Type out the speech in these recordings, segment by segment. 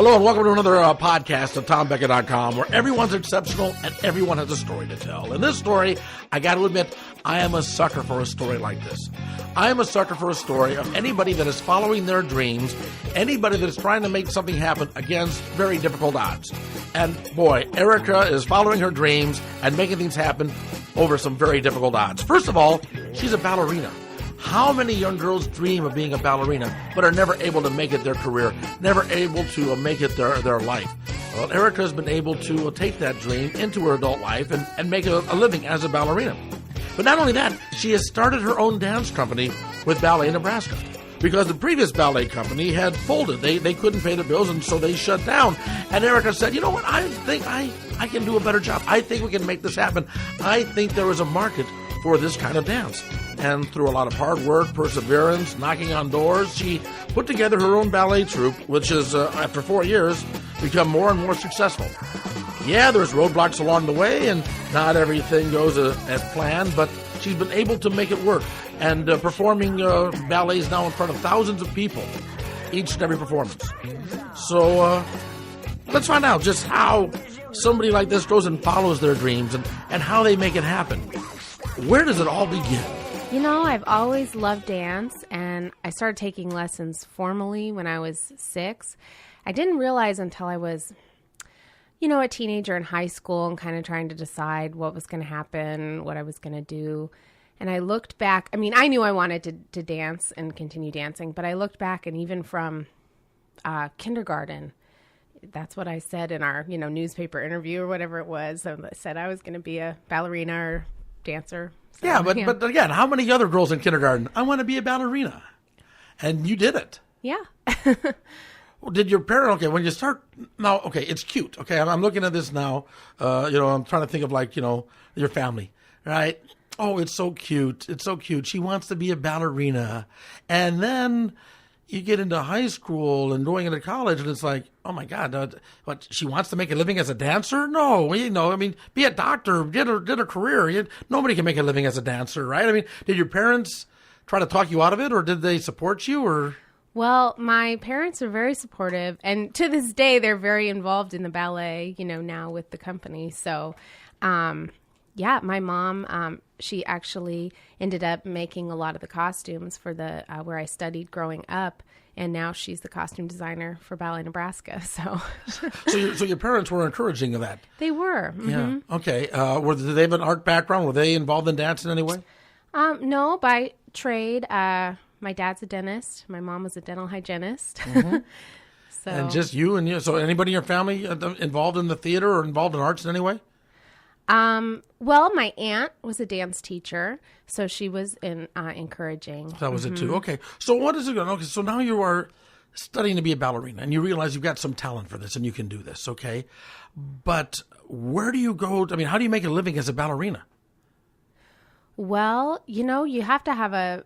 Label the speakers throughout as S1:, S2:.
S1: Hello and welcome to another podcast of TomBecka.com, where everyone's exceptional and everyone has a story to tell. In this story, I got to admit, I am a sucker for a story like this. I am a sucker for a story of anybody that is following their dreams, anybody that is trying to make something happen against very difficult odds. And boy, Erika is following her dreams and making things happen over some very difficult odds. First of all, she's a ballerina. How many young girls dream of being a ballerina but are never able to make it their career, never able to make it their life? Well, Erika has been able to take that dream into her adult life and make a living as a ballerina. But not only that, she has started her own dance company with Ballet, Nebraska, because the previous ballet company had folded. They couldn't pay the bills, and so they shut down. And Erika said, you know what, I think I can do a better job. I think we can make this happen. I think there is a market for this kind of dance. And through a lot of hard work, perseverance, knocking on doors, she put together her own ballet troupe, which has, after 4 years, become more and more successful. Yeah, there's roadblocks along the way, and not everything goes as planned, but she's been able to make it work, and performing ballets now in front of thousands of people, each and every performance. So let's find out just how somebody like this goes and follows their dreams, and how they make it happen. Where does it all begin?
S2: You know, I've always loved dance, and I started taking lessons formally when I was 6. I didn't realize until I was, a teenager in high school and kind of trying to decide what was going to happen, what I was going to do. And I looked back. I mean, I knew I wanted to dance and continue dancing, but I looked back, and even from kindergarten, that's what I said in our, newspaper interview or whatever it was. I said I was going to be a ballerina or dancer. So,
S1: yeah, but again, how many other girls in kindergarten? I want to be a ballerina. And you did it.
S2: Yeah.
S1: Well, did your parents, okay, when you start, now, okay, it's cute. Okay, I'm looking at this now. I'm trying to think of your family, right? Oh, it's so cute. It's so cute. She wants to be a ballerina. And then you get into high school and going into college, and it's like, oh my God, what, she wants to make a living as a dancer? No, be a doctor, get a career. Nobody can make a living as a dancer, right? I mean, did your parents try to talk you out of it, or did they support you, or?
S2: Well, my parents are very supportive, and to this day, they're very involved in the ballet, now with the company. So, my mom, she actually ended up making a lot of the costumes for the where I studied growing up, and now she's the costume designer for Ballet, Nebraska. So,
S1: so your parents were encouraging of that.
S2: They were. Mm-hmm.
S1: Yeah. Okay. Did they have an art background? Were they involved in dance in any way?
S2: No, by trade. My dad's a dentist. My mom was a dental hygienist.
S1: Mm-hmm.
S2: So,
S1: and just you and you. So anybody in your family involved in the theater or involved in arts in any way?
S2: Well, my aunt was a dance teacher, so she was encouraging.
S1: That was it too. Okay. So what is it going? Okay. So now you are studying to be a ballerina, and you realize you've got some talent for this, and you can do this. Okay. But where do you go? I mean, how do you make a living as a ballerina?
S2: Well, you have to have a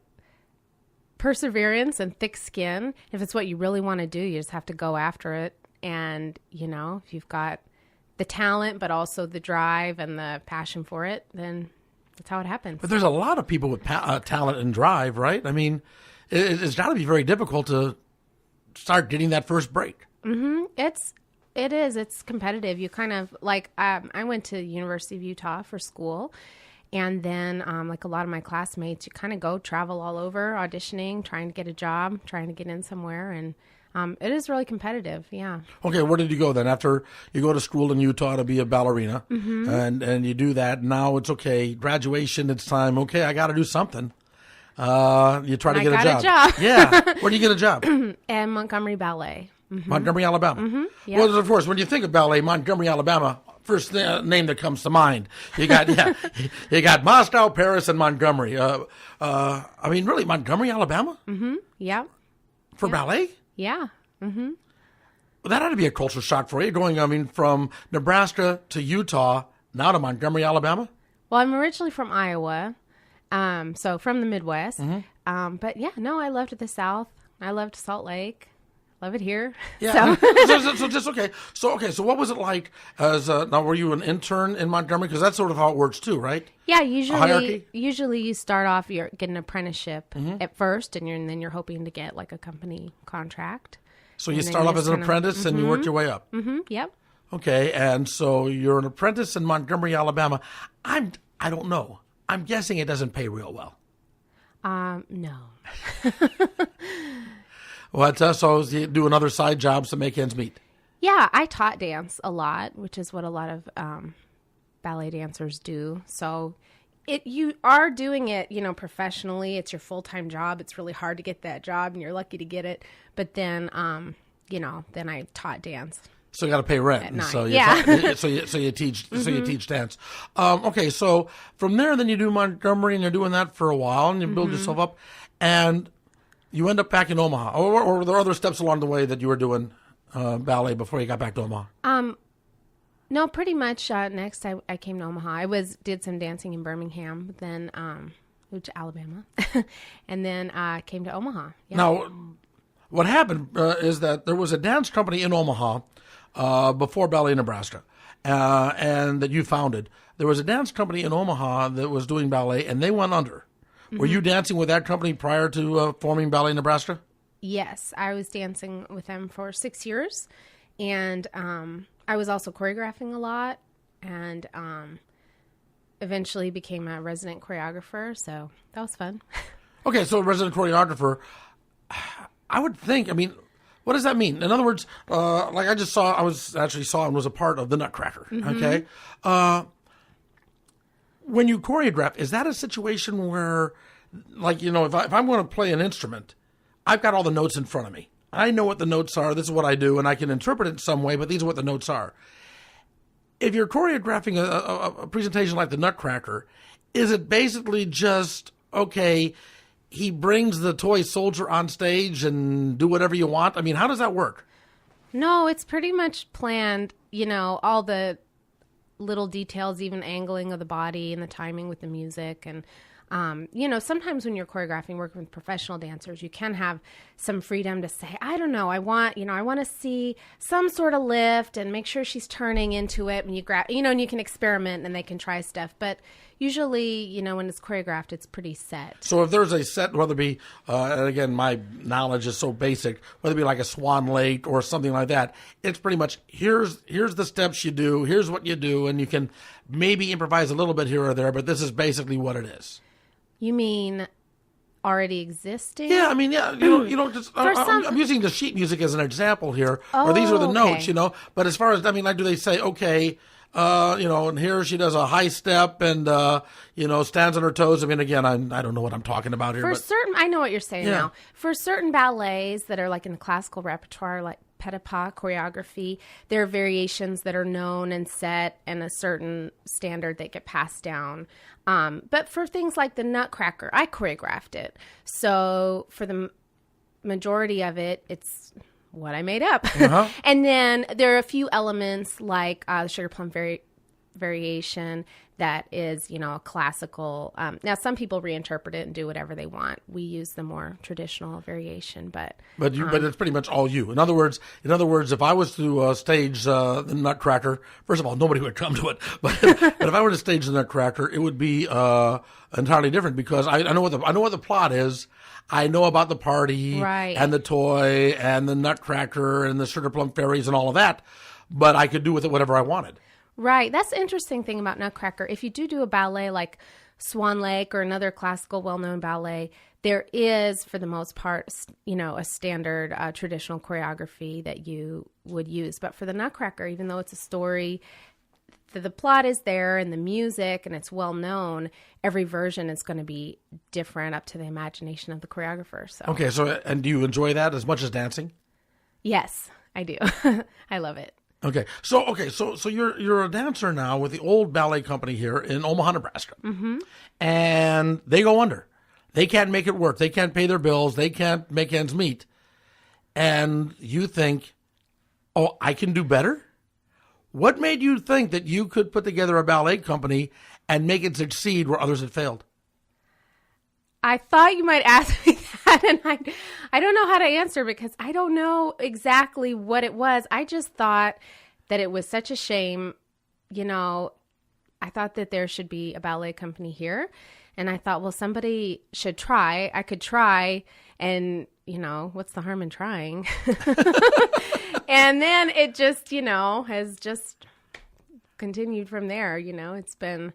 S2: perseverance and thick skin. If it's what you really want to do, you just have to go after it. And, if you've got the talent, but also the drive and the passion for it, then that's how it happens. But
S1: there's a lot of people with talent and drive, right? I mean, it's got to be very difficult to start getting that first break.
S2: Mm-hmm. It is. It's competitive. You kind of I went to the University of Utah for school. And then, like a lot of my classmates, you kind of travel all over, auditioning, trying to get a job, trying to get in somewhere. And it is really competitive, yeah. Okay,
S1: where did you go then? After you go to school in Utah to be a ballerina,
S2: mm-hmm.
S1: and you do that, now it's okay, graduation, it's time. Okay, I got to do something. You try to get a job. Yeah. Where do you get a job?
S2: At Montgomery Ballet.
S1: Mm-hmm. Montgomery, Alabama.
S2: Mm-hmm. Yep.
S1: Well, of course, when you think of ballet, Montgomery, Alabama, first name that comes to mind. You got you got Moscow, Paris, and Montgomery. Really, Montgomery, Alabama?
S2: Mm-hmm. Yeah.
S1: For ballet?
S2: Yeah. Mm-hmm.
S1: Well, that ought to be a culture shock for you, going, from Nebraska to Utah, now to Montgomery, Alabama?
S2: Well, I'm originally from Iowa, so from the Midwest.
S1: Mm-hmm.
S2: But yeah, no, I loved the South. I loved Salt Lake. Love it here.
S1: Yeah. So what was it like as now? Were you an intern in Montgomery? Because that's sort of how it works too, right?
S2: Yeah. Usually you start off, get an apprenticeship
S1: mm-hmm.
S2: at first, and then you're hoping to get like a company contract.
S1: So you start off as an apprentice and you work your way up.
S2: Yep.
S1: Okay, and so you're an apprentice in Montgomery, Alabama. I don't know. I'm guessing it doesn't pay real well.
S2: No.
S1: So you do another side jobs to make ends meet.
S2: Yeah, I taught dance a lot, which is what a lot of ballet dancers do. So you are doing it, professionally. It's your full-time job. It's really hard to get that job, and you're lucky to get it. But then, then I taught dance.
S1: So you got to pay rent.
S2: At night.
S1: So you teach.
S2: Mm-hmm.
S1: So you teach dance. Okay. So from there, then you do Montgomery, and you're doing that for a while, and you build yourself up, and you end up back in Omaha. Or were there other steps along the way that you were doing ballet before you got back to Omaha?
S2: No, pretty much. Next, I came to Omaha. I did some dancing in Birmingham, then moved to Alabama, and then came to Omaha. Yeah.
S1: Now, what happened is that there was a dance company in Omaha before Ballet, Nebraska, and that you founded. There was a dance company in Omaha that was doing ballet, and they went under. Mm-hmm. Were you dancing with that company prior to forming Ballet, Nebraska?
S2: Yes, I was dancing with them for 6 years, and I was also choreographing a lot, and eventually became a resident choreographer, so that was fun.
S1: Okay, so resident choreographer, I would think, what does that mean? In other words, like I was a part of the Nutcracker, okay? When you choreograph, is that a situation where, like, if I'm going to play an instrument, I've got all the notes in front of me. I know what the notes are. This is what I do, and I can interpret it in some way, but these are what the notes are. If you're choreographing a presentation like the Nutcracker, is it basically just, okay, he brings the toy soldier on stage and do whatever you want? How does that work?
S2: No, it's pretty much planned, all the little details, even angling of the body and the timing with the music. And, sometimes when you're choreographing, working with professional dancers, you can have some freedom to say, I don't know, I want to see some sort of lift and make sure she's turning into it when you grab, and you can experiment and they can try stuff. But usually, when it's choreographed, it's pretty set.
S1: So if there's a set, whether it be, and again, my knowledge is so basic, whether it be like a Swan Lake or something like that, it's pretty much, here's the steps you do, here's what you do, and you can maybe improvise a little bit here or there, but this is basically what it is.
S2: You mean already existing?
S1: Yeah, I'm using the sheet music as an example here, or these are the notes, but as far as, like, do they say, okay, and here she does a high step and, stands on her toes. Again, I don't know what I'm talking about here.
S2: I know what you're saying now. For certain ballets that are like in the classical repertoire, like pas de pas choreography, there are variations that are known and set and a certain standard that get passed down. But for things like the Nutcracker, I choreographed it. So for the majority of it, it's what I made up. Uh-huh. And then there are a few elements like the sugar plum variation that is, a classical. Now, some people reinterpret it and do whatever they want. We use the more traditional variation, but
S1: it's pretty much all you. In other words, if I was to stage the Nutcracker, first of all, nobody would come to it. But if I were to stage the Nutcracker, it would be entirely different because I know what the plot is. I know about the party and the toy and the Nutcracker and the sugar plum fairies and all of that, but I could do with it whatever I wanted.
S2: Right. That's the interesting thing about Nutcracker. If you do a ballet like Swan Lake or another classical well-known ballet, there is, for the most part, a standard traditional choreography that you would use. But for the Nutcracker, even though it's a story, the plot is there and the music and it's well-known, every version is going to be different up to the imagination of the choreographer. So.
S1: Okay. And do you enjoy that as much as dancing?
S2: Yes, I do. I love it.
S1: Okay, so you're a dancer now with the old ballet company here in Omaha, Nebraska, and they go under. They can't make it work. They can't pay their bills. They can't make ends meet. And you think, oh, I can do better? What made you think that you could put together a ballet company and make it succeed where others had failed?
S2: I thought you might ask me that, and I don't know how to answer because I don't know exactly what it was. I just thought that it was such a shame. I thought that there should be a ballet company here, and I thought, well, somebody should try. I could try and, what's the harm in trying? And then it just, has just continued from there. It's been...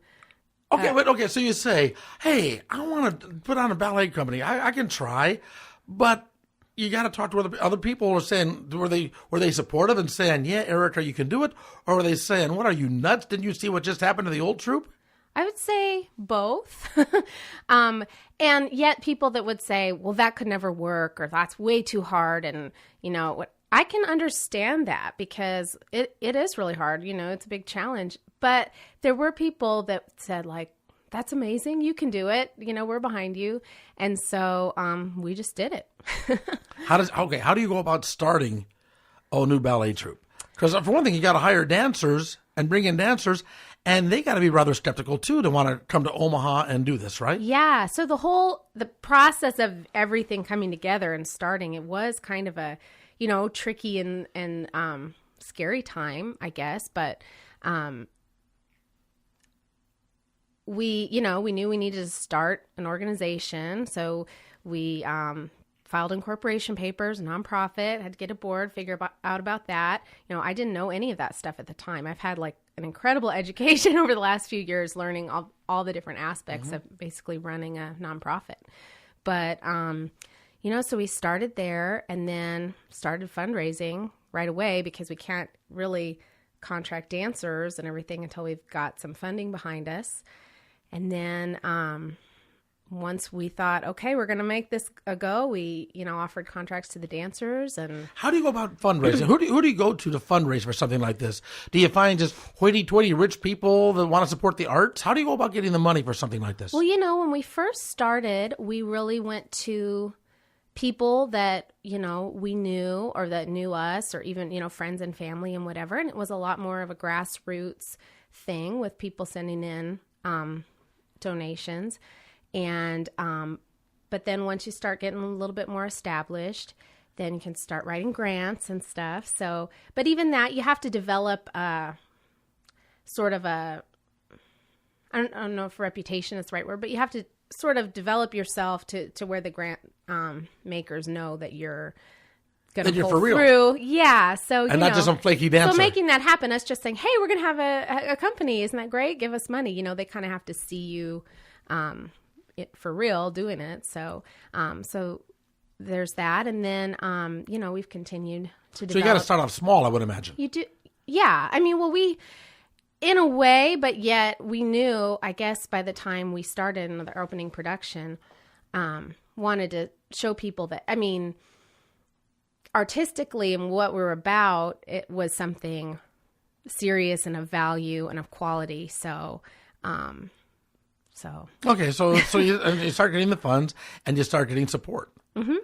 S1: Okay, so you say, hey, I want to put on a ballet company. I can try, but you got to talk to other people who are saying, were they supportive and saying, yeah, Erika, you can do it? Or were they saying, what, are you nuts? Didn't you see what just happened to the old troupe?
S2: I would say both. And yet people that would say, well, that could never work, or that's way too hard. And, I can understand that because it is really hard. It's a big challenge. But there were people that said, like, that's amazing. You can do it. We're behind you. And so we just did it.
S1: How do you go about starting a new ballet troupe? Because for one thing, you got to hire dancers and bring in dancers, and they got to be rather skeptical too to want to come to Omaha and do this, right?
S2: Yeah. So the process of everything coming together and starting, it was kind of a, tricky and scary time, I guess. But we knew we needed to start an organization. So we filed incorporation papers, nonprofit, had to get a board, figure out about that. I didn't know any of that stuff at the time. I've had like an incredible education over the last few years learning all the different aspects of basically running a nonprofit. But, so we started there and then started fundraising right away because we can't really contract dancers and everything until we've got some funding behind us. And then once we thought, okay, we're going to make this a go, we, offered contracts to the dancers. And
S1: how do you go about fundraising? who do you go to fundraise for something like this? Do you find just hoity-toity rich people that want to support the arts? How do you go about getting the money for something like this?
S2: Well, when we first started, we really went to people that, we knew or that knew us, or even, friends and family and whatever. And it was a lot more of a grassroots thing with people sending in donations. And but then once you start getting a little bit more established, then you can start writing grants and stuff. So, but even that, you have to develop sort of a, I don't know if reputation is the right word, but you have to sort of develop yourself to where the grant makers know that you're going to pull
S1: for real.
S2: Through. Yeah. So,
S1: and not just some flaky dancer.
S2: So making that happen, us just saying, hey, we're going to have a company. Isn't that great? Give us money. They kind of have to see you for real doing it. So, so there's that. And then, we've continued to develop.
S1: So you got to start off small, I would imagine.
S2: You do. Yeah. I mean, well, in a way, but yet we knew, I guess, by the time we started in the opening production, wanted to show people that, artistically and what we're about, it was something serious and of value and of quality. So,
S1: okay, so you start getting the funds and you start getting support,
S2: mm-hmm.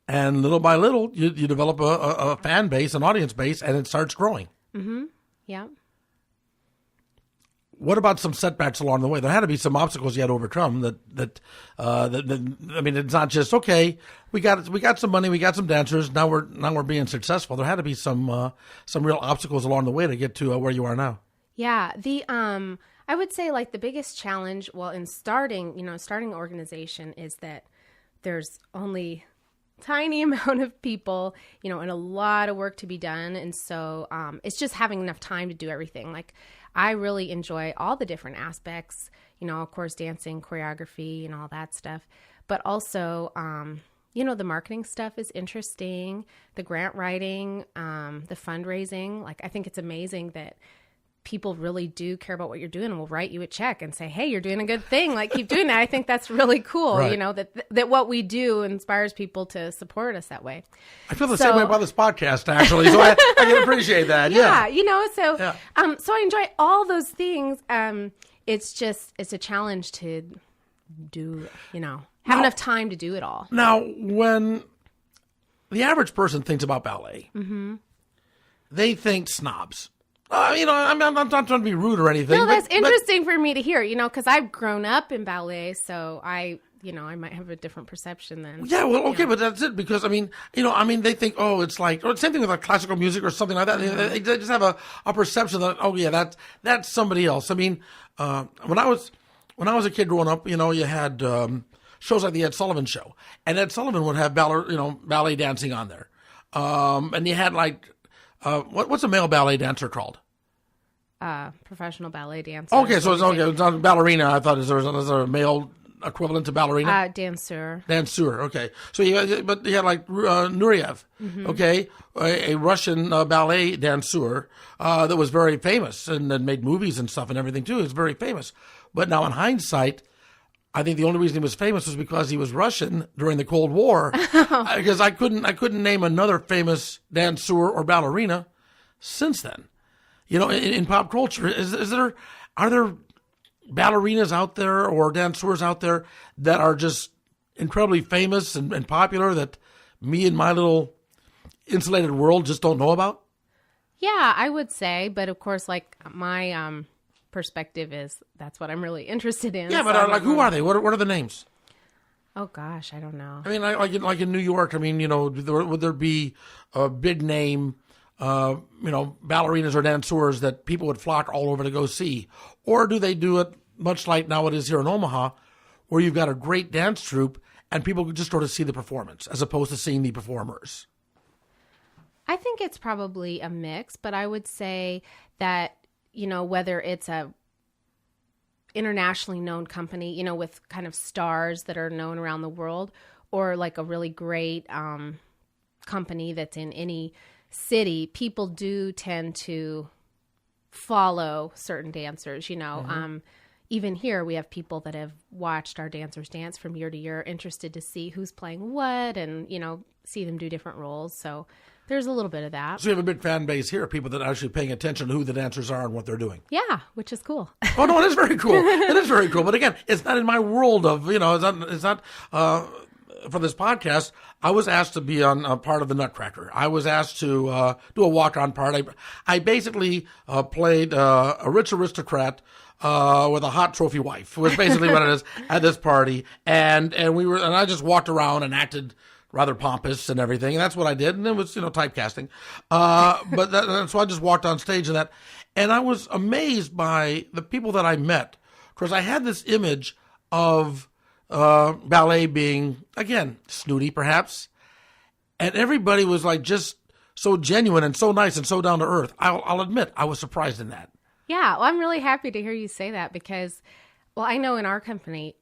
S1: and little by little you develop a fan base, an audience base, and it starts growing.
S2: Mm-hmm. Yeah.
S1: What about some setbacks along the way? There had to be some obstacles you had to overcome. It's not just okay. We got some money, we got some dancers. Now we're being successful. There had to be some real obstacles along the way to get to where you are now.
S2: Yeah. I would say like the biggest challenge, in starting an organization, is that there's only tiny amount of people, and a lot of work to be done. And so it's just having enough time to do everything. Like, I really enjoy all the different aspects, of course, dancing, choreography, and all that stuff. But also, the marketing stuff is interesting, the grant writing, the fundraising. Like, I think it's amazing that people really do care about what you're doing and will write you a check and say, hey, you're doing a good thing. Like, keep doing that. I think that's really cool,
S1: right.
S2: That what we do inspires people to support us that way.
S1: I feel the same way about this podcast, actually. So I can appreciate that.
S2: Yeah. So I enjoy all those things. It's a challenge to do, have enough time to do it all.
S1: Now, when the average person thinks about ballet,
S2: mm-hmm.
S1: they think snobs. I'm not trying to be rude or anything.
S2: No, that's interesting for me to hear, because I've grown up in ballet, so I might have a different perception than.
S1: Yeah, well, okay, but that's it, because, they think, it's like, or same thing with like classical music or something like that.
S2: Mm-hmm.
S1: They just have a perception that, that's somebody else. When I was a kid growing up, you had shows like the Ed Sullivan Show, and Ed Sullivan would have ballet dancing on there, and you had like what's a male ballet dancer called?
S2: Professional ballet dancer.
S1: Okay, so it's not ballerina. I thought is there a male equivalent to ballerina?
S2: Danseur.
S1: Okay. So you had like Nureyev, okay, a Russian ballet danseur that was very famous and then made movies and stuff and everything too. He was very famous. But now in hindsight, I think the only reason he was famous was because he was Russian during the Cold War. Because I couldn't name another famous danseur or ballerina since then. You know, in pop culture, are there ballerinas out there or dancers out there that are just incredibly famous and popular that me and my little insulated world just don't know about?
S2: Yeah, I would say, but of course, like my perspective is that's what I'm really interested in.
S1: Yeah, but like who are they? What are the names?
S2: Oh gosh, I don't know.
S1: I mean, like in New York, I mean, you know, would there be a big name, ballerinas or dancers that people would flock all over to go see? Or do they do it much like now it is here in Omaha, where you've got a great dance troupe and people could just sort of see the performance as opposed to seeing the performers?
S2: I think it's probably a mix, but I would say that, you know, whether it's a internationally known company, you know, with kind of stars that are known around the world, or like a really great company that's in any city, people do tend to follow certain dancers, you know. Even here, we have people that have watched our dancers dance from year to year, interested to see who's playing what and, you know, see them do different roles. So there's a little bit of that.
S1: So you have a big fan base here, people that are actually paying attention to who the dancers are and what they're doing.
S2: Yeah, which is cool.
S1: Oh, no, it is very cool. It is very cool. But again, it's not in my world of, you know, it's not for this podcast. I was asked to be on a part of the Nutcracker. I was asked to do a walk-on part. I basically played a rich aristocrat with a hot trophy wife, was basically what it is at this party. And I just walked around and acted rather pompous and everything. And that's what I did. And it was, you know, typecasting. So I just walked on stage and I was amazed by the people that I met. Because I had this image of ballet being, again, snooty perhaps. And everybody was like just so genuine and so nice and so down to earth. I'll admit, I was surprised in that.
S2: Yeah, well, I'm really happy to hear you say that because, well, I know in our company,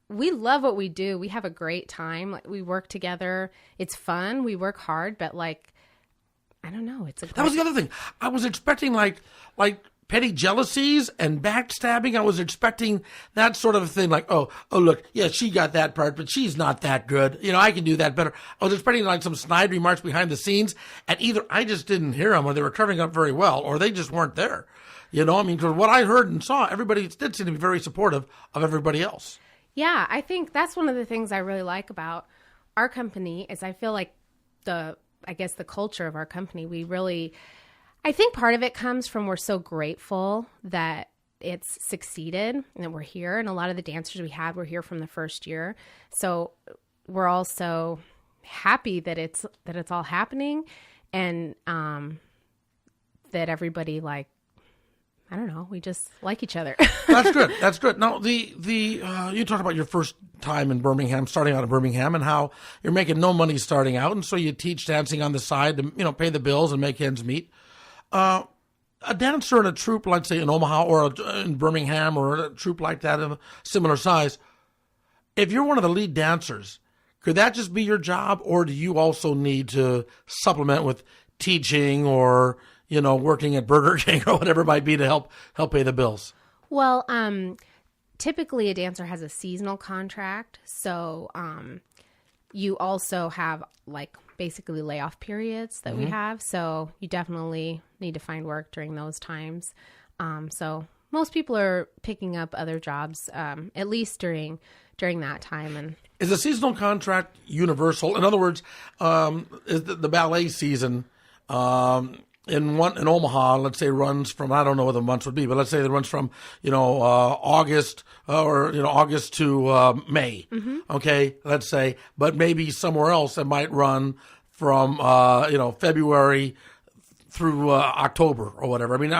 S2: we love what we do. We have a great time. Like, we work together. It's fun. We work hard, but like, I don't know.
S1: That was the other thing. I was expecting like petty jealousies and backstabbing. I was expecting that sort of a thing. Like, oh, look, yeah, she got that part, but she's not that good. You know, I can do that better. I was expecting like some snide remarks behind the scenes, and either I just didn't hear them, or they were covering up very well, or they just weren't there. You know, I mean, because what I heard and saw, everybody did seem to be very supportive of everybody else.
S2: Yeah, I think that's one of the things I really like about our company is I feel like the culture of our company, I think part of it comes from we're so grateful that it's succeeded and that we're here. And a lot of the dancers we had were here from the first year. So we're also happy that it's all happening and that everybody like, I don't know. We just like each other.
S1: That's good. That's good. Now, you talked about your first time in Birmingham, starting out in Birmingham, and how you're making no money starting out, and so you teach dancing on the side to, you know, pay the bills and make ends meet. A dancer in a troupe, like say in Omaha or in Birmingham, or a troupe like that of a similar size, if you're one of the lead dancers, could that just be your job, or do you also need to supplement with teaching or, you know, working at Burger King or whatever it might be to help pay the bills?
S2: Well, typically a dancer has a seasonal contract. So you also have like basically layoff periods that we have. So you definitely need to find work during those times. So most people are picking up other jobs, at least during that time. And
S1: is the seasonal contract universal? In other words, is the ballet season in Omaha, let's say, runs from, I don't know what the months would be, but let's say it runs from, you know, August August to May. Okay, let's say, but maybe somewhere else it might run from February through October or whatever. I mean,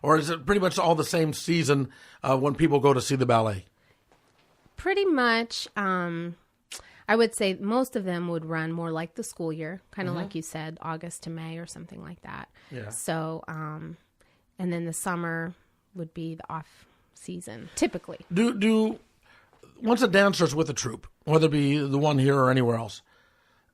S1: or is it pretty much all the same season when people go to see the ballet?
S2: pretty much, I would say most of them would run more like the school year, kind of like you said, August to May or something like that.
S1: Yeah.
S2: So, and then the summer would be the off season, typically.
S1: Once a dancer's with a troupe, whether it be the one here or anywhere else,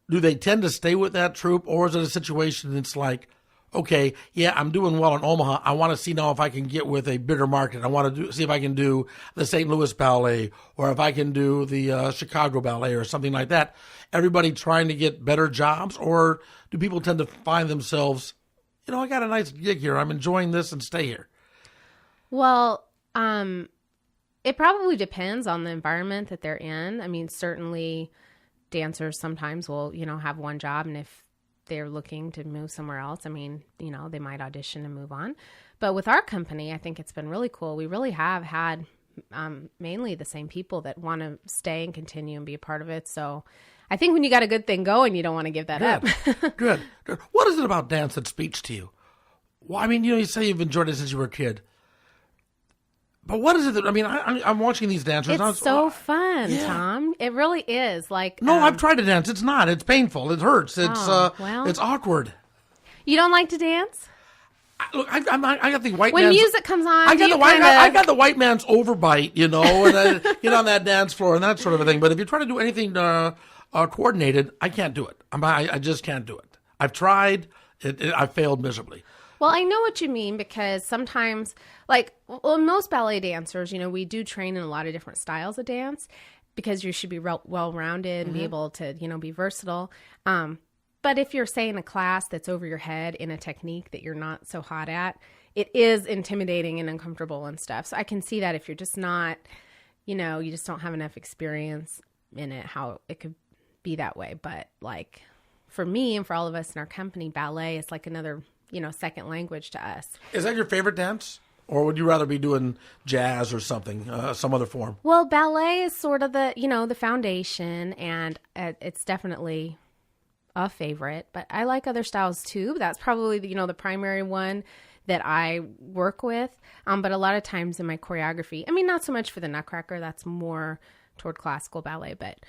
S1: do they tend to stay with that troupe, or is it a situation that's like, okay, yeah, I'm doing well in Omaha. I want to see now if I can get with a bigger market. I want to see if I can do the St. Louis Ballet, or if I can do the Chicago Ballet or something like that. Everybody trying to get better jobs, or do people tend to find themselves, I got a nice gig here. I'm enjoying this and stay here?
S2: Well, it probably depends on the environment that they're in. I mean, certainly dancers sometimes will, have one job, and if they're looking to move somewhere else, I mean, they might audition and move on. But with our company, I think it's been really cool. We really have had mainly the same people that want to stay and continue and be a part of it. So I think when you got a good thing going, you don't want to give that up.
S1: Good. What is it about dance that speaks to you? Well, I mean, you say you've enjoyed it since you were a kid. But what is it that, I mean, I'm watching these dancers.
S2: It's so fun, Tom. It really is.
S1: No, I've tried to dance. It's not. It's painful. It hurts. It's it's awkward.
S2: You don't like to dance?
S1: I got the white
S2: when
S1: man's,
S2: music comes on.
S1: I got the white man's overbite, and I get on that dance floor and that sort of a thing. But if you try to do anything coordinated, I can't do it. I just can't do it. I've tried. I failed miserably.
S2: Well, I know what you mean, because sometimes, most ballet dancers, we do train in a lot of different styles of dance, because you should be well-rounded and be able to, be versatile. But if you're, say, in a class that's over your head in a technique that you're not so hot at, it is intimidating and uncomfortable and stuff. So I can see that if you're just not, you just don't have enough experience in it, how it could be that way. But, for me and for all of us in our company, ballet is like another second language to us. Is
S1: that your favorite dance? Or would you rather be doing jazz or something, some other form?
S2: Well, ballet is sort of the, the foundation, and it's definitely a favorite. But I like other styles too. That's probably, the primary one that I work with. But a lot of times in my choreography, I mean, not so much for the Nutcracker. That's more toward classical ballet, but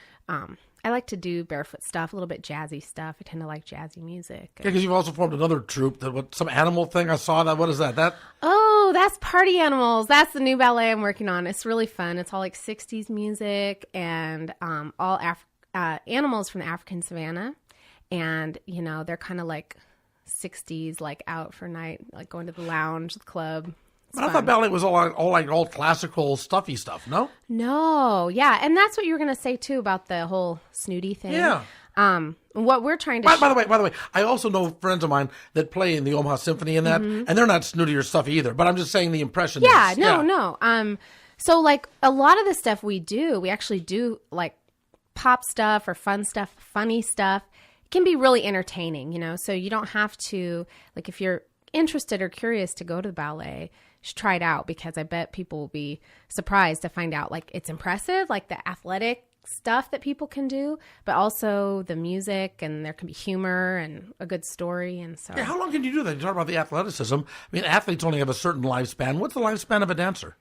S2: I like to do barefoot stuff, a little bit jazzy stuff. I tend to like jazzy music.
S1: Yeah, because you've also formed another troupe, some animal thing. I saw that. What is that?
S2: Oh, that's Party Animals. That's the new ballet I'm working on. It's really fun. It's all 60s music and all animals from the African savannah. And, they're kind of 60s, out for night, going to the lounge, the club.
S1: But I thought ballet was all classical stuffy stuff, no?
S2: No, yeah. And that's what you were going to say, too, about the whole snooty thing.
S1: Yeah.
S2: What we're trying to...
S1: By the way, I also know friends of mine that play in the Omaha Symphony and that, and they're not snooty or stuffy either, but I'm just saying the impression
S2: yeah,
S1: is...
S2: No. So, a lot of the stuff we actually do, pop stuff or fun stuff, funny stuff. It can be really entertaining, so you don't have to... if you're interested or curious to go to the ballet... should try it out, because I bet people will be surprised to find out it's impressive, the athletic stuff that people can do, but also the music, and there can be humor and a good story. And so,
S1: how long can you do that? You talk about the athleticism. I mean, athletes only have a certain lifespan. What's the lifespan of a dancer?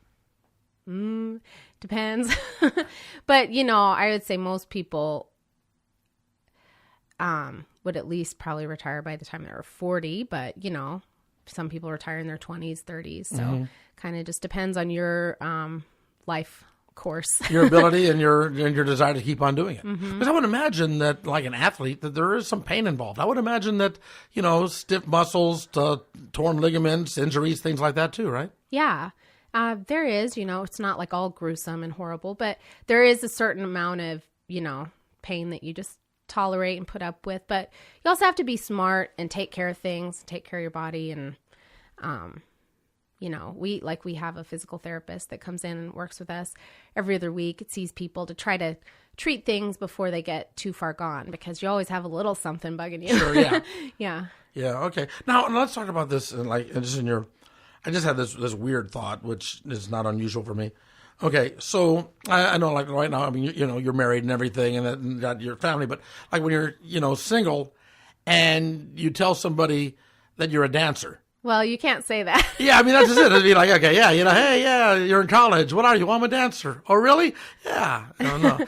S2: Depends. But, I would say most people would at least probably retire by the time they were 40, but, some people retire in their 20s, 30s. So kind of just depends on your life course.
S1: Your ability and your desire to keep on doing it. Because I would imagine that, an athlete, that there is some pain involved. I would imagine that, stiff muscles, torn ligaments, injuries, things like that too, right?
S2: Yeah. There is, it's not all gruesome and horrible, but there is a certain amount of, pain that you just tolerate and put up with. But you also have to be smart and take care of things, take care of your body. And, we have a physical therapist that comes in and works with us every other week. It sees people to try to treat things before they get too far gone, because you always have a little something bugging you.
S1: Sure, yeah.
S2: Yeah.
S1: Yeah, okay. Now, let's talk about this. I just had this weird thought, which is not unusual for me. Okay, so I know, right now, I mean, you're married and everything, and got your family, but when you're, single, and you tell somebody that you're a dancer,
S2: Well, you can't say that.
S1: Yeah, I mean, that's just it. It'd be like, okay, yeah, hey, yeah, you're in college. What are you? Well, I'm a dancer. Oh, really? Yeah. I don't know.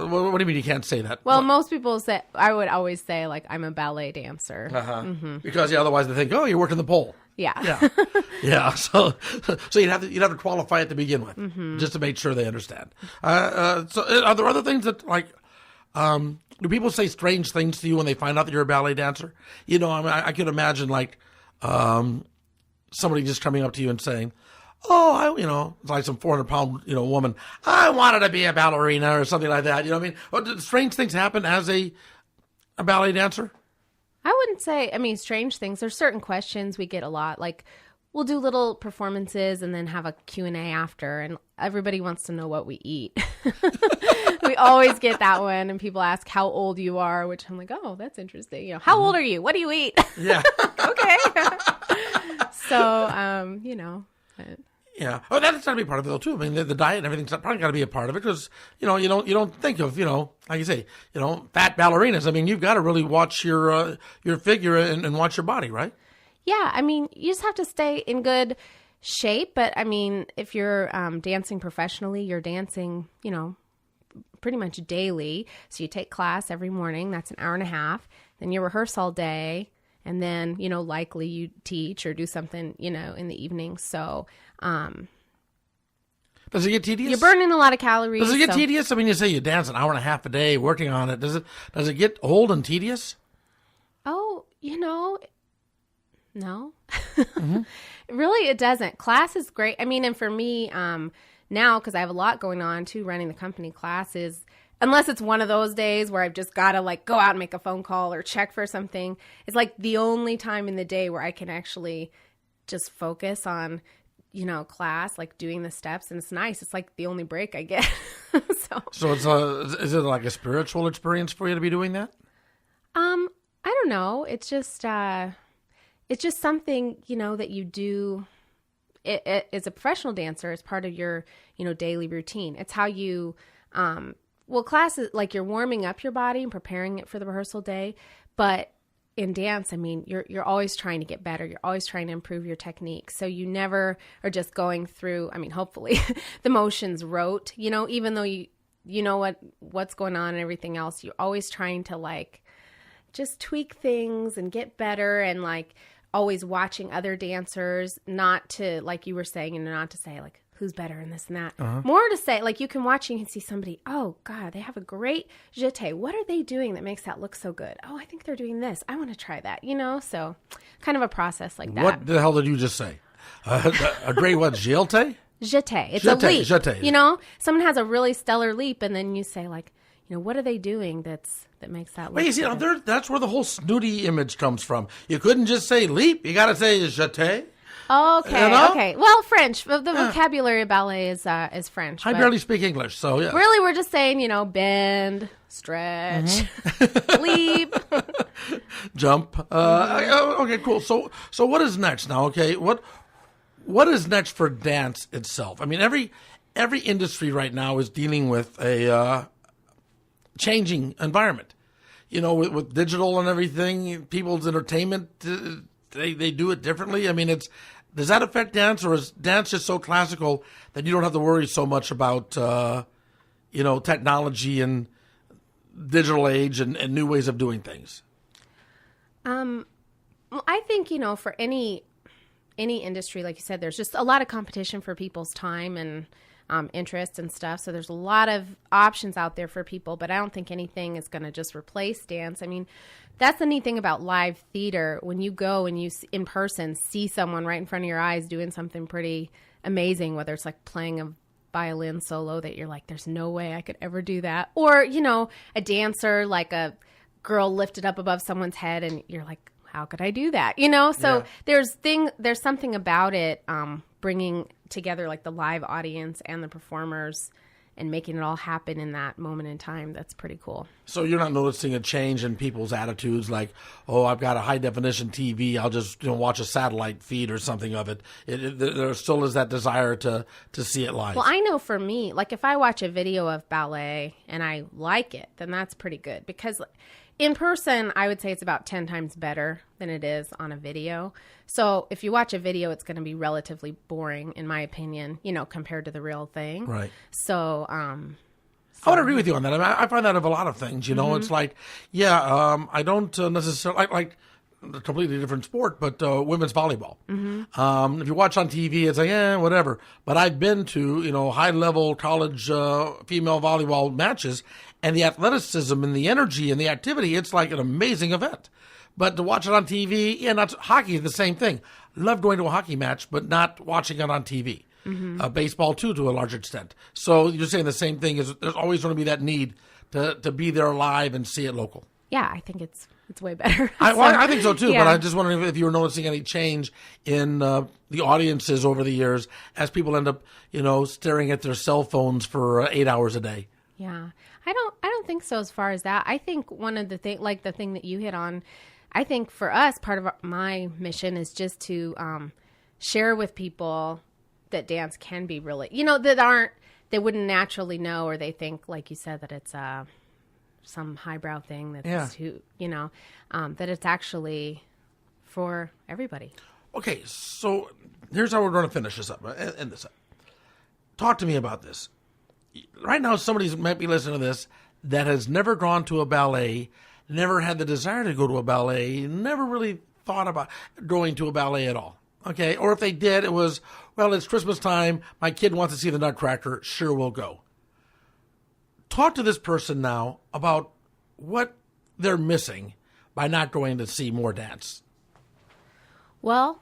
S1: What do you mean you can't say that?
S2: Well, most people say, I would always say, like, I'm a ballet dancer.
S1: Because otherwise they think, oh, you're working the pole.
S2: Yeah.
S1: Yeah. Yeah. So you'd have to qualify it to begin with, just to make sure they understand. So are there other things that, like, do people say strange things to you when they find out that you're a ballet dancer? I mean, I could imagine, like, somebody just coming up to you and saying, oh, it's like some 400-pound, woman, I wanted to be a ballerina or something like that. You know what I mean? Well, do strange things happen as a ballet dancer?
S2: I wouldn't say, I mean, strange things. There's certain questions we get a lot. Like, we'll do little performances and then have a Q&A after, and everybody wants to know what we eat. We always get that one, and people ask how old you are, which I'm like, oh, that's interesting. How old are you? What do you eat?
S1: Yeah.
S2: Okay. So,
S1: Yeah. Oh, that's got to be part of it, though, too. I mean, the diet and everything's probably got to be a part of it because, you don't think of, like you say, fat ballerinas. I mean, you've got to really watch your figure and watch your body, right?
S2: Yeah. I mean, you just have to stay in good shape. But, I mean, if you're dancing professionally, you're dancing, pretty much daily. So you take class every morning. That's an hour and a half. Then you rehearse all day. And then, likely you teach or do something, in the evening. So,
S1: does it get tedious?
S2: You're burning a lot of calories.
S1: Does it get tedious? I mean, you say you dance an hour and a half a day working on it. Does it get old and tedious?
S2: Oh, no. Really, it doesn't. Class is great. I mean, and for me, now, because I have a lot going on too, running the company, classes, unless it's one of those days where I've just got to like go out and make a phone call or check for something, it's like the only time in the day where I can actually just focus on, class, like doing the steps. And it's nice. It's like the only break I get. So
S1: is it like a spiritual experience for you to be doing that?
S2: I don't know. It's just something, that you do. It as a professional dancer, it's part of your, daily routine. It's how you, class is like you're warming up your body and preparing it for the rehearsal day. But in dance, I mean, you're always trying to get better. You're always trying to improve your technique. So you never are just going through, I mean, hopefully the motions rote, even though you know what's going on and everything else, you're always trying to like just tweak things and get better and like always watching other dancers, not to, like you were saying, not to say like, who's better in this and that. More to say, like you can watch and you can see somebody, oh God, they have a great jeté. What are they doing that makes that look so good? Oh, I think they're doing this. I want to try that, so kind of a process like that.
S1: What the hell did you just say? A great what, jeté?
S2: Jeté. It's a leap.
S1: Jeté.
S2: Someone has a really stellar leap and then you say like, what are they doing that makes that look good?
S1: That's where the whole snooty image comes from. You couldn't just say leap. You got to say jeté.
S2: Okay, okay. Well, French. The vocabulary of ballet is French.
S1: I barely speak English, so yeah.
S2: Really, we're just saying, bend, stretch, leap,
S1: jump. Okay, cool. So what is next now? Okay, what is next for dance itself? I mean, every industry right now is dealing with a changing environment. With digital and everything, people's entertainment, they do it differently. I mean, does that affect dance, or is dance just so classical that you don't have to worry so much about, technology and digital age and new ways of doing things?
S2: Well, I think, for any industry, like you said, there's just a lot of competition for people's time and interest and stuff. So there's a lot of options out there for people, but I don't think anything is going to just replace dance. I mean, that's the neat thing about live theater. When you go and you in person see someone right in front of your eyes doing something pretty amazing, whether it's like playing a violin solo that you're like, there's no way I could ever do that. Or, a dancer, like a girl lifted up above someone's head and you're like, how could I do that? So yeah. There's something about it, bringing together like the live audience and the performers and making it all happen in that moment in time. That's pretty cool. So
S1: you're not noticing a change in people's attitudes like, oh, I've got a high definition TV, I'll just watch a satellite feed or something of it. There still is that desire to see it live.
S2: Well, I know for me, like if I watch a video of ballet and I like it, then that's pretty good, because in person, I would say it's about 10 times better than it is on a video. So if you watch a video, it's going to be relatively boring, in my opinion, compared to the real thing.
S1: Right.
S2: So,
S1: I would agree with you on that. I mean, I find that of a lot of things, It's like, I don't necessarily like a completely different sport, but women's volleyball. If you watch on TV, it's like, whatever. But I've been to, high-level college female volleyball matches, and the athleticism and the energy and the activity, it's like an amazing event. But to watch it on TV, not hockey is the same thing. Love going to a hockey match, but not watching it on TV. Baseball, too, to a large extent. So you're saying the same thing. Is there's always going to be that need to be there live and see it local.
S2: Yeah, I think it's way better.
S1: I think so, too.
S2: Yeah.
S1: But I'm just wondering if you were noticing any change in the audiences over the years as people end up, staring at their cell phones for 8 hours a day.
S2: Yeah. I don't think so as far as that. I think one of the thing, like the thing that you hit on, I think for us, part of my mission is just to share with people that dance can be really, they wouldn't naturally know, or they think, like you said, that it's some highbrow thing that's that it's actually for everybody.
S1: Okay, so here's how we're going to finish this up, end this up. Talk to me about this. Right now, somebody might be listening to this that has never gone to a ballet, never had the desire to go to a ballet, never really thought about going to a ballet at all. Okay, or if they did, it was, well, it's Christmas time, my kid wants to see the Nutcracker, sure, we'll go. Talk to this person now about what they're missing by not going to see more dance.
S2: Well,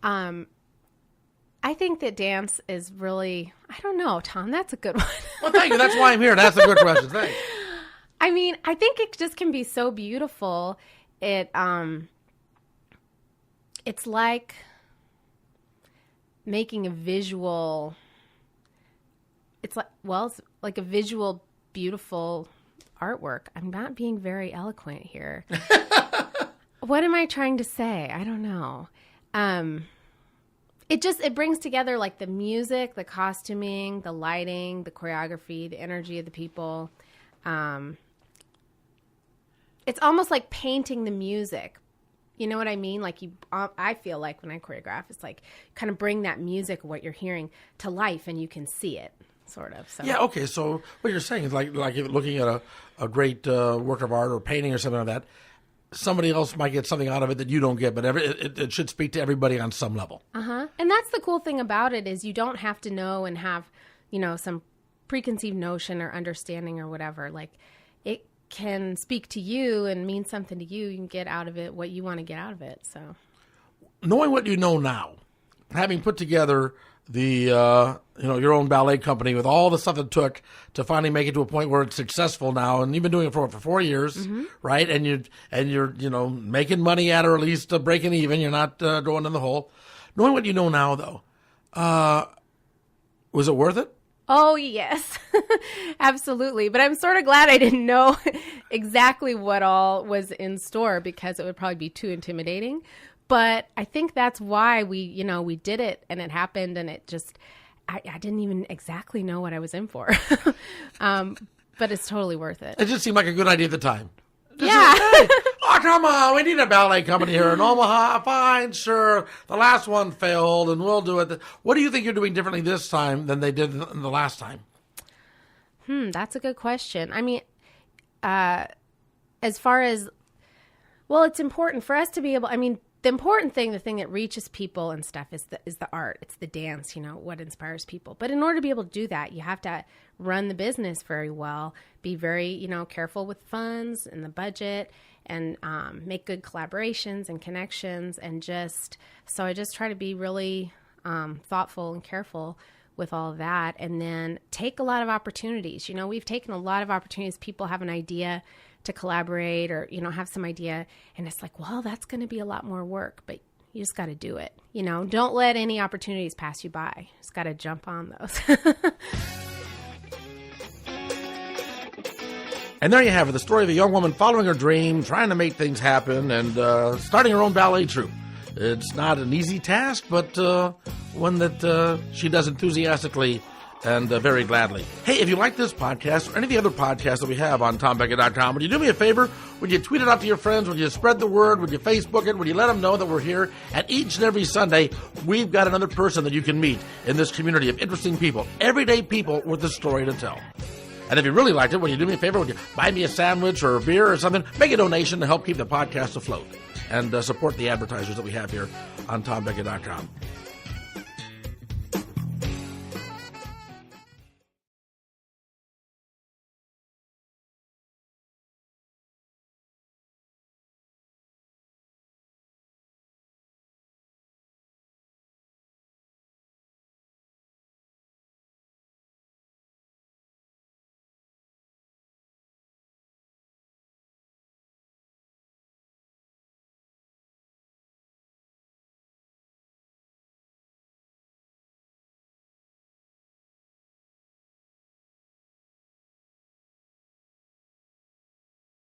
S2: I think that dance is really, I don't know, Tom, that's a good one.
S1: Well, thank you. That's why I'm here. That's a good question. Thanks.
S2: I mean, I think it just can be so beautiful. It's like making a visual, it's like a visual, beautiful artwork. I'm not being very eloquent here. What am I trying to say? I don't know. It brings together like the music, the costuming, the lighting, the choreography, the energy of the people. It's almost like painting the music. You know what I mean? Like I feel like when I choreograph, it's like kind of bring that music, what you're hearing, to life, and you can see it, sort of. So.
S1: Yeah. Okay. So what you're saying is like looking at a great work of art or painting or something like that. Somebody else might get something out of it that you don't get, but it should speak to everybody on some level.
S2: And that's the cool thing about it is you don't have to know and have, some preconceived notion or understanding or whatever. Like it can speak to you and mean something to you. You can get out of it what you want to get out of it. So,
S1: knowing what you know now, having put together the your own ballet company with all the stuff it took to finally make it to a point where it's successful now, and you've been doing it for 4 years, right? And you're making money at it, or at least breaking even. You're not going in the hole. Knowing what you know now, though, was it worth it?
S2: Oh, yes, absolutely. But I'm sort of glad I didn't know exactly what all was in store because it would probably be too intimidating. But I think that's why we did it and it happened and it just, I didn't even exactly know what I was in for. But it's totally worth it.
S1: It just seemed like a good idea at the time.
S2: Yeah.
S1: Hey, oh, come on. We need a ballet company here in Omaha. Fine, sure. The last one failed and we'll do it. What do you think you're doing differently this time than they did the last time?
S2: That's a good question. I mean, as far as, well, it's important for us to be able, the important thing, the thing that reaches people and stuff is the art. It's the dance, what inspires people. But in order to be able to do that, you have to run the business very well, be very, careful with funds and the budget and make good collaborations and connections. And so I just try to be really thoughtful and careful with all of that. And then take a lot of opportunities. We've taken a lot of opportunities. People have an idea to collaborate or, have some idea. And it's like, well, that's going to be a lot more work, but you just got to do it. Don't let any opportunities pass you by. Just got to jump on those.
S1: And there you have it, the story of a young woman following her dream, trying to make things happen, and starting her own ballet troupe. It's not an easy task, but one that she does enthusiastically and very gladly. Hey, if you like this podcast or any of the other podcasts that we have on TomBecka.com, would you do me a favor? Would you tweet it out to your friends? Would you spread the word? Would you Facebook it? Would you let them know that we're here? And each and every Sunday, we've got another person that you can meet in this community of interesting people, everyday people with a story to tell. And if you really liked it, would you do me a favor? Would you buy me a sandwich or a beer or something? Make a donation to help keep the podcast afloat and support the advertisers that we have here on TomBecka.com.